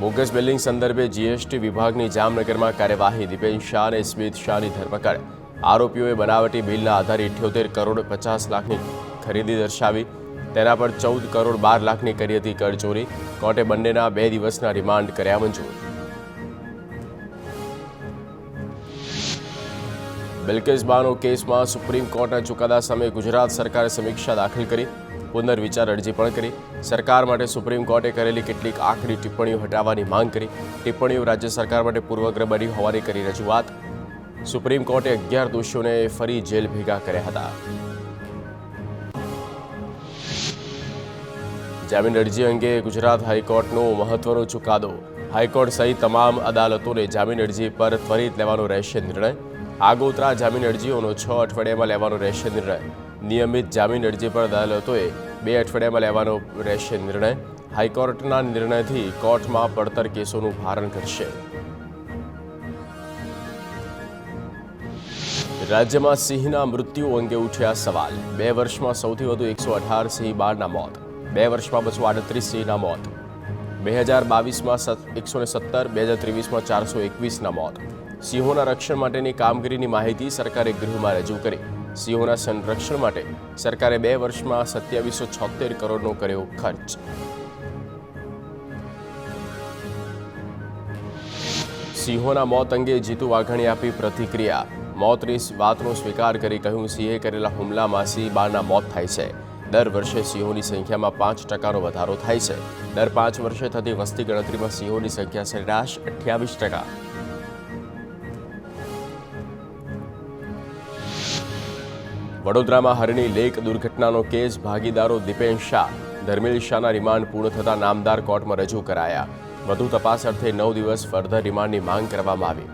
Bogus billing સંદર્ભે GST વિભાગની જામનગરમાં કાર્યવાહી. દિપેન શાહ અને સ્મિત શાહની ધરપકડ. આરોપીઓએ બનાવટી બિલના આધારે 78 કરોડ 50 લાખની ખરીદી દર્શાવી. તેના પર 14 કરોડ 12 લાખની કરી હતી કરચોરી. કોર્ટે બંનેના 2 દિવસના રિમાન્ડ કર્યા મંજૂર. બિલ્કિસ બાનો કેસમાં સુપ્રીમ કોર્ટના ચુકાદા સામે ગુજરાત સરકારે સમીક્ષા દાખલ કરી. પુનર્વિચાર અરજી પણ કરી. સરકાર માટે સુપ્રીમ કોર્ટે કરેલી કેટલીક આકરી ટિપ્પણીઓ હટાવવાની માંગ કરી. ટિપ્પણીઓ રાજ્ય સરકાર માટે પૂર્વગ્રહ બની હોવાની કરી રજૂઆત. સુપ્રીમ કોર્ટે 11 દોષીઓને ફરી જેલ ભેગા કર્યા હતા. જામીન અરજી અંગે ગુજરાત હાઈકોર્ટનો મહત્વનો ચુકાદો. હાઈકોર્ટ સહિત તમામ અદાલતોને જામીન અરજી પર ત્વરિત લેવાનો રહેશે નિર્ણય. આગોતરા જામીન અરજીઓનો 6 અઠવાડિયામાં લેવાનો રહેશે નિર્ણય. નિયમિત જામીન અરજી પર અદાલતોએ 2 અઠવાડિયામાં લેવાનો રહેશે નિર્ણય. હાઈકોર્ટના નિર્ણયથી કોર્ટમાં પડતર કેસોનું ભારણ ઘટશે. રાજ્યમાં સિંહના મૃત્યુ અંગે ઉઠ્યા સવાલ. 2 વર્ષમાં સૌથી વધુ 118 સિંહ બાળના મોત. 2 વર્ષમાં 238 સિંહના મોત. 2022માં 117, 2023માં 421ના મોત. સિંહોના રક્ષણ માટેની કામગીરીની માહિતી સરકારે ગૃહમાં રજૂ કરી. સિંહોના સંરક્ષણ માટે સરકારે 2 વર્ષમાં 2776 કરોડનો કર્યો ખર્ચ. સિંહોના મોત અંગે જીતુ વાઘાણી આપી પ્રતિક્રિયા. મોતની વાતનો સ્વીકાર કરી કહ્યું, સિંહે કરેલા હુમલામાં સિંહ બાળના મોત થાય છે. દર વર્ષે સિંહોની સંખ્યામાં 5% વધારો થાય છે. દર 5 વર્ષે થતી વસ્તી ગણતરીમાં સિંહોની સંખ્યા સરેરાશ 28%. વડોદરામાં હરણી લેક દુર્ઘટનાનો કેસ. ભાગીદારો દિપેન શાહ, ધર્મેલ શાહના રિમાન્ડ પૂર્ણ થતાં નામદાર કોર્ટમાં રજૂ કરાયા. વધુ તપાસ અર્થે 9 દિવસ ફર્ધર રિમાન્ડની માંગ કરવામાં આવી.